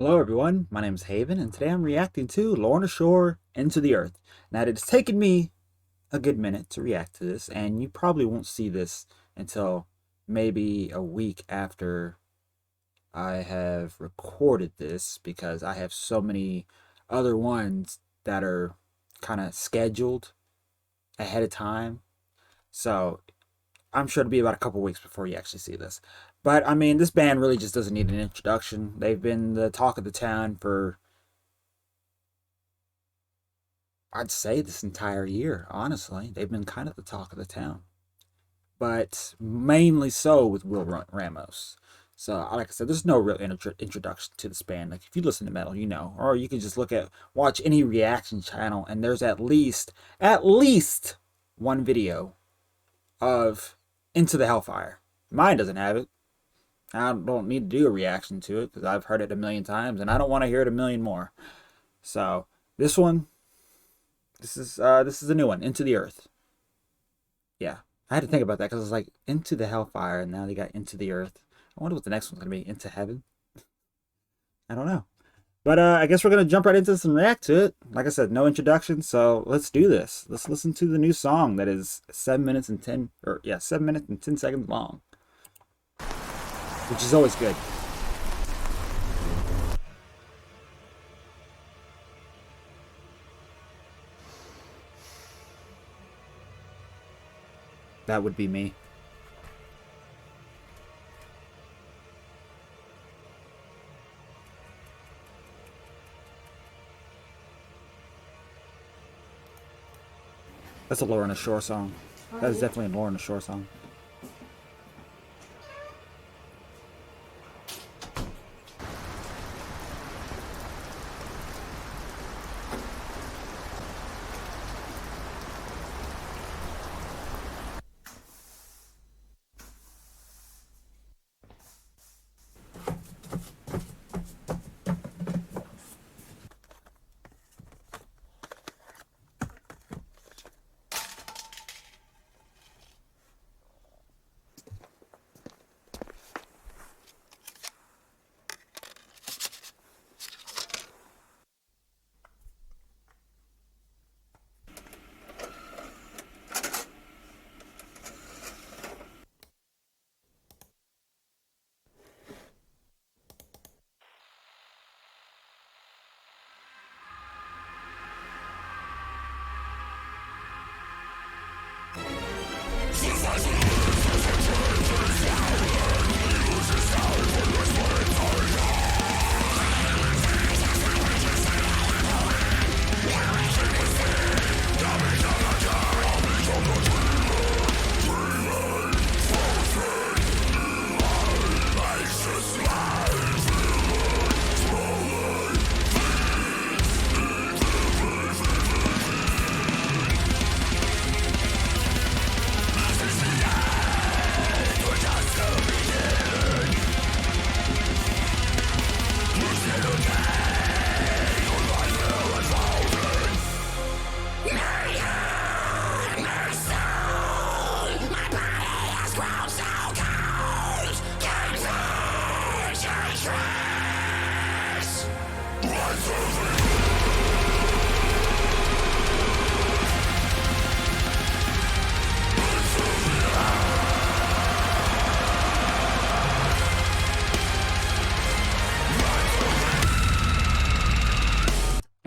Hello everyone, my name is Haven, and today I'm reacting to Lorna Shore Into the Earth. Now it has taken me a good minute to react to this, and you probably won't see this until maybe a week after I have recorded this, because I have so many other ones that are kind of scheduled ahead of time. So I'm sure it'll be about a couple weeks before you actually see this. But I mean, this band really just doesn't need an introduction. They've been the talk of the town for, I'd say, this entire year, honestly. They've been kind of the talk of the town. But mainly so with Will Ramos. So, like I said, there's no real introduction to this band. Like, if you listen to metal, you know. Or you can just watch any reaction channel, and there's at least one video of Into the Hellfire. Mine doesn't have it. I don't need to do a reaction to it because I've heard it a million times, and I don't want to hear it a million more. So this one, this is a new one, Into the Earth. Yeah, I had to think about that because it's like Into the Hellfire, and now they got Into the Earth. I wonder what the next one's gonna be. Into Heaven. I don't know. But I guess we're gonna jump right into this and react to it. Like I said, no introduction, so let's do this. Let's listen to the new song that is 7 minutes and 10 seconds long, which is always good. That would be me. That's a Lorna Shore song. That is definitely a Lorna Shore song.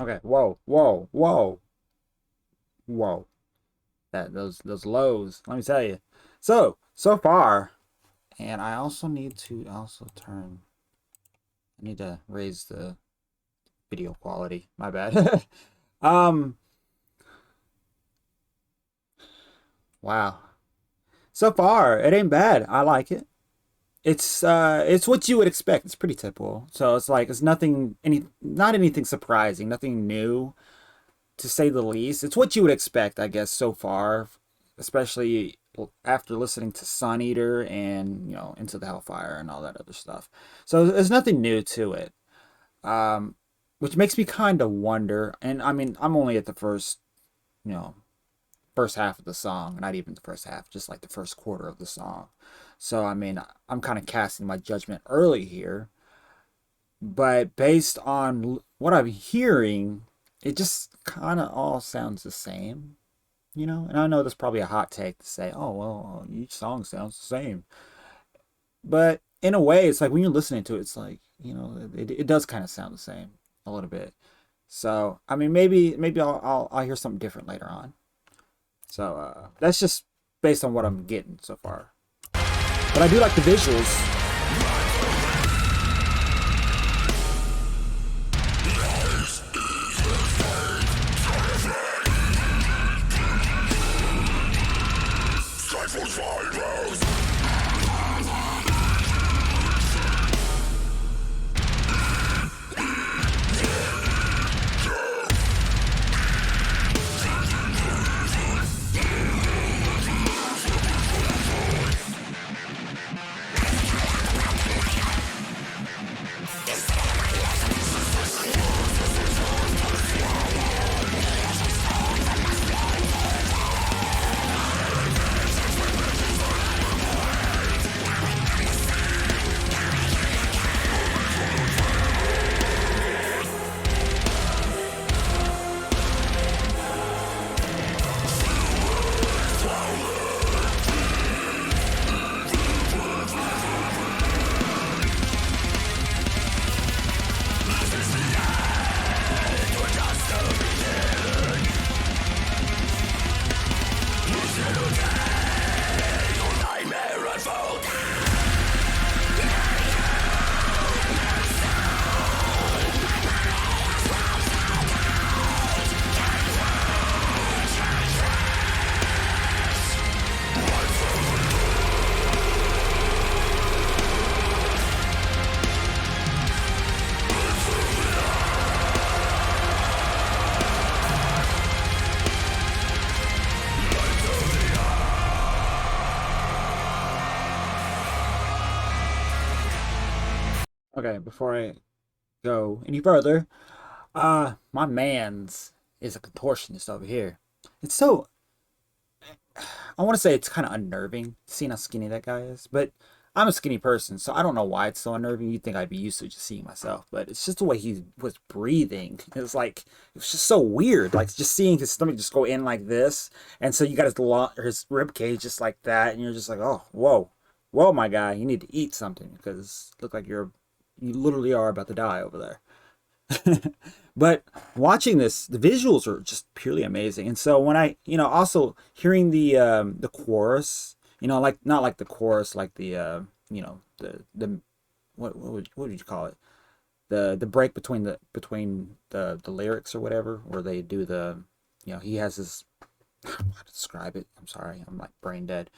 Okay, whoa, whoa, whoa, whoa. Those lows, let me tell you. So far, and I also need to I need to raise the video quality. My bad. um, wow. So far, it ain't bad. I like it. It's what you would expect. It's pretty typical. So it's like it's not anything surprising, nothing new, to say the least. It's what you would expect, I guess, so far, especially after listening to Sun Eater and Into the Hellfire and all that other stuff. So there's nothing new to it, um, which makes me kind of wonder. And I mean, I'm only at the you know, first half of the song, not even the first half, just like the first quarter of the song. So I mean, I'm kind of casting my judgment early here. but based on what I'm hearing, it just kind of all sounds the same, you know? And I know that's probably a hot take to say, oh, well, each song sounds the same. But in a way, it's like when you're listening to it, it's like, you know, it does kind of sound the same a little bit. So, I mean, maybe I'll hear something different later on. So, that's just based on what I'm getting so far. But I do like the visuals. Okay, before I go any further, my man's is a contortionist over here. It's so I want to say it's kind of unnerving seeing how skinny that guy is, but I'm a skinny person, so I don't know why it's so unnerving. You'd think I'd be used to just seeing myself, but it's just the way he was breathing. It was just so weird, like just seeing his stomach just go in like this, and so you got his rib cage just like that, and you're just like, oh, whoa, whoa, my guy, you need to eat something because look like you literally are about to die over there. But watching this, the visuals are just purely amazing. And so when also hearing the chorus, like not like the chorus, like the what would you call it? The break between the lyrics or whatever, where they do he has this. I don't know how to describe it. I'm sorry, I'm like brain dead.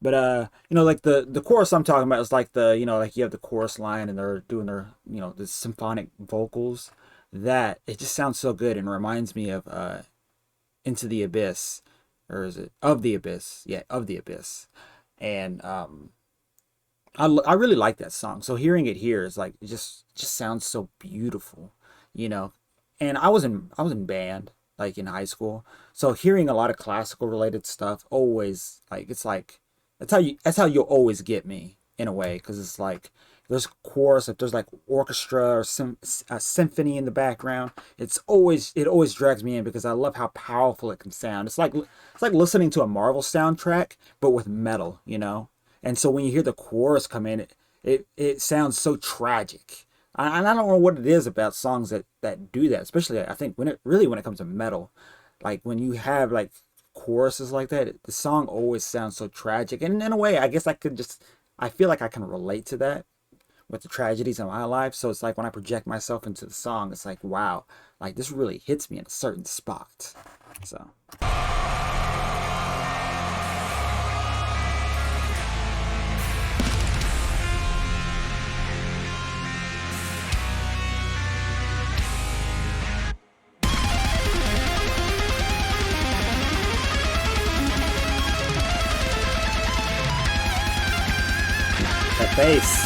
But like the chorus I'm talking about is like like you have the chorus line and they're doing their the symphonic vocals. That it just sounds so good and reminds me of Into the Abyss, or is it Of the Abyss? Yeah, Of the Abyss. And I really like that song. So hearing it here is like it just sounds so beautiful, you know. And I was in band like in high school. So hearing a lot of classical related stuff always like that's how you'll always get me in a way because it's like there's chorus, if there's like orchestra or a symphony in the background, it always drags me in because I love how powerful it can sound. It's like listening to a Marvel soundtrack but with metal, you know. And so when you hear the chorus come in, it sounds so tragic. And I don't know what it is about songs that do that, especially I think when it comes to metal, like when you have like choruses like that, the song always sounds so tragic. And in a way, I guess I feel like I can relate to that with the tragedies in my life. So it's like when I project myself into the song, it's like, wow, like this really hits me in a certain spot. So, that bass.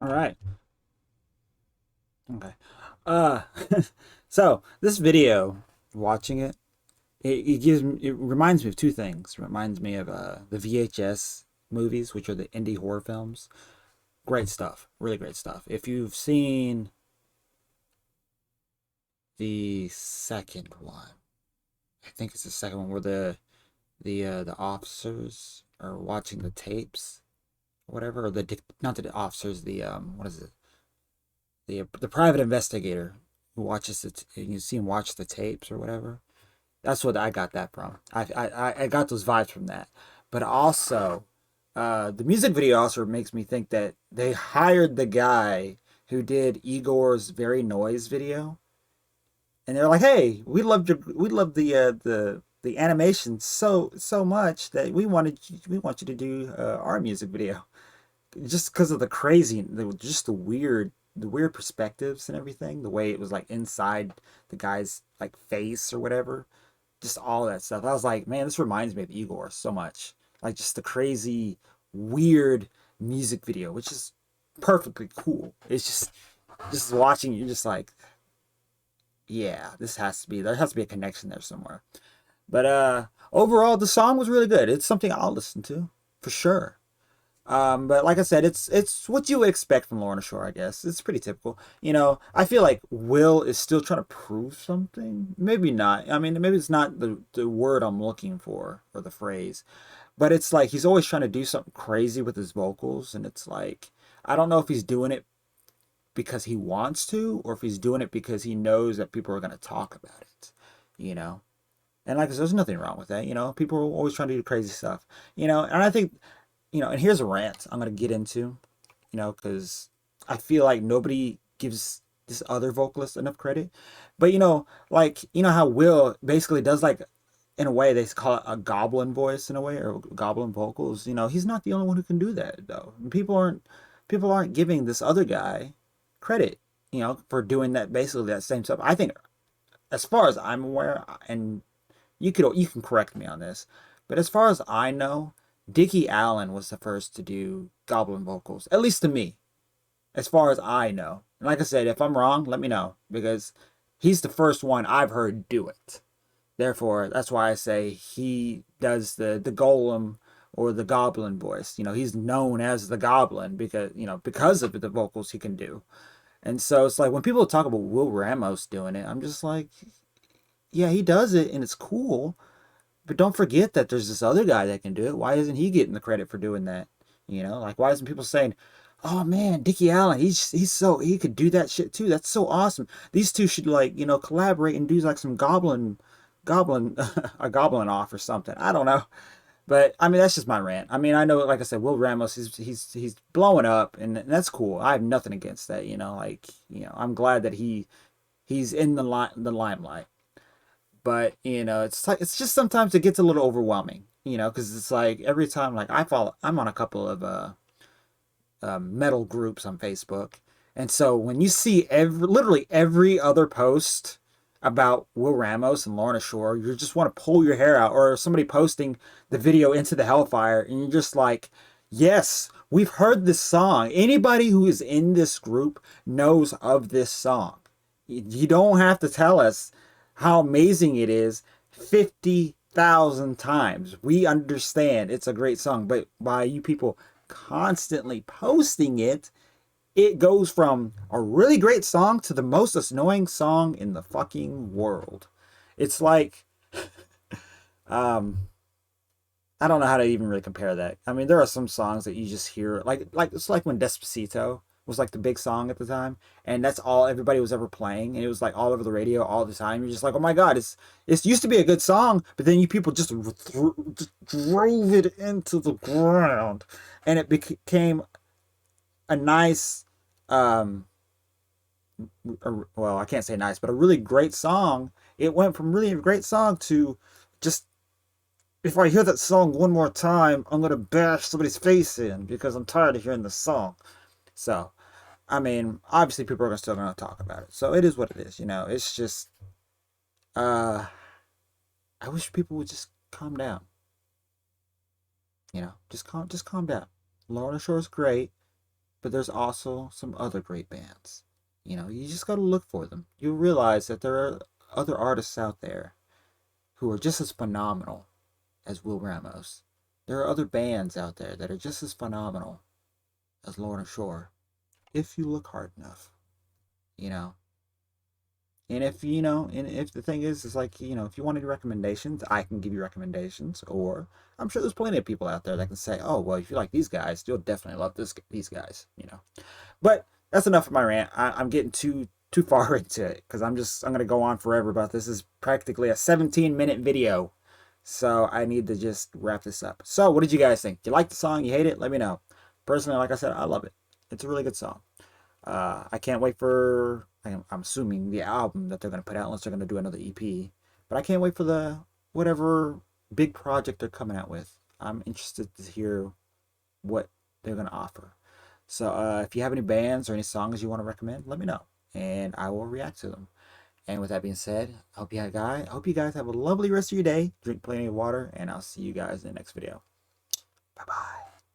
All right. Okay. Uh, so this video, watching it, it reminds me of two things. It reminds me of the VHS movies, which are the indie horror films. Great stuff, really great stuff. If you've seen the second one, I think it's the second one where the officers are watching the tapes, or whatever, or the not the officers, the what is it? The private investigator who watches it. You see him watch the tapes or whatever. That's what I got that from. I got those vibes from that. But also, the music video also makes me think that they hired the guy who did Igor's Very Noise video, and they're like, "Hey, we loved the animation so much that we want you to do our music video." Just because of the crazy, just the weird perspectives and everything, the way it was like inside the guy's like face or whatever, just all that stuff. I was like, man, this reminds me of Igor so much. Like just the crazy, weird music video, which is perfectly cool. It's just watching, you're just like, yeah, there has to be a connection there somewhere. But overall, the song was really good. It's something I'll listen to for sure. But like I said, it's what you would expect from Lorna Shore, I guess. It's pretty typical. I feel like Will is still trying to prove something. Maybe not. I mean, maybe it's not the word I'm looking for or the phrase, but it's like he's always trying to do something crazy with his vocals, and it's like I don't know if he's doing it because he wants to, or if he's doing it because he knows that people are going to talk about it. You know. And like I said, there's nothing wrong with that. People are always trying to do crazy stuff. And I think and here's a rant I'm going to get into, because I feel like nobody gives this other vocalist enough credit. But, like, how Will basically does, like, in a way, they call it a goblin voice in a way, or goblin vocals. He's not the only one who can do that, though. People aren't giving this other guy credit, for doing that, basically that same stuff. I think, as far as I'm aware, and you can correct me on this, but as far as I know, Dickie Allen was the first to do goblin vocals, at least to me, as far as I know. And like I said, if I'm wrong, let me know because he's the first one I've heard do it. Therefore, that's why I say he does the golem or the goblin voice. He's known as the goblin because of the vocals he can do. And so it's like when people talk about Will Ramos doing it, I'm just like, yeah, he does it and it's cool. But don't forget that there's this other guy that can do it. Why isn't he getting the credit for doing that? Like why isn't people saying, "Oh man, Dickie Allen, he could do that shit too. That's so awesome. These two should like collaborate and do like some goblin a goblin off or something." I don't know, but I mean that's just my rant. I mean I know, like I said, Will Ramos he's blowing up and that's cool. I have nothing against that. Like I'm glad that he's in the limelight. But it's like it's just sometimes it gets a little overwhelming, because it's like every time, like I'm on a couple of metal groups on Facebook, and so when you see literally every other post about Will Ramos and Lorna Shore, you just want to pull your hair out, or somebody posting the video Into the Hellfire, and you're just like, yes, we've heard this song. Anybody who is in this group knows of this song. You don't have to tell us how amazing it is 50,000 times. We understand it's a great song, but by you people constantly posting it, it goes from a really great song to the most annoying song in the fucking world. It's like, um, I don't know how to even really compare that. I mean, there are some songs that you just hear, like it's like when Despacito was like the big song at the time, and that's all everybody was ever playing, and it was like all over the radio all the time. You're just like, oh my god, it's used to be a good song, but then you people just drove it into the ground, and it became a nice, um, well, I can't say nice, but a really great song. It went from really a great song to just if I hear that song one more time, I'm gonna bash somebody's face in because I'm tired of hearing the song. So, I mean, obviously people are still gonna talk about it. So it is what it is. It's just, uh, I wish people would just calm down. Just calm down. Lorna Shore's great, but there's also some other great bands. You just got to look for them. You realize that there are other artists out there who are just as phenomenal as Will Ramos. There are other bands out there that are just as phenomenal as Lorna Shore if you look hard enough, you know. And if the thing is like, if you want any recommendations, I can give you recommendations. Or I'm sure there's plenty of people out there that can say, oh, well, if you like these guys, you'll definitely love these guys. But that's enough of my rant. I'm getting too far into it because I'm gonna go on forever about this. This is practically a 17-minute video, so I need to just wrap this up. So, what did you guys think? You like the song? You hate it? Let me know. Personally, like I said, I love it. It's a really good song. I can't wait for, I'm assuming, the album that they're going to put out, unless they're going to do another EP. But I can't wait for the whatever big project they're coming out with. I'm interested to hear what they're going to offer. So if you have any bands or any songs you want to recommend, let me know, and I will react to them. And with that being said, I hope you guys have a lovely rest of your day. Drink plenty of water, and I'll see you guys in the next video. Bye bye.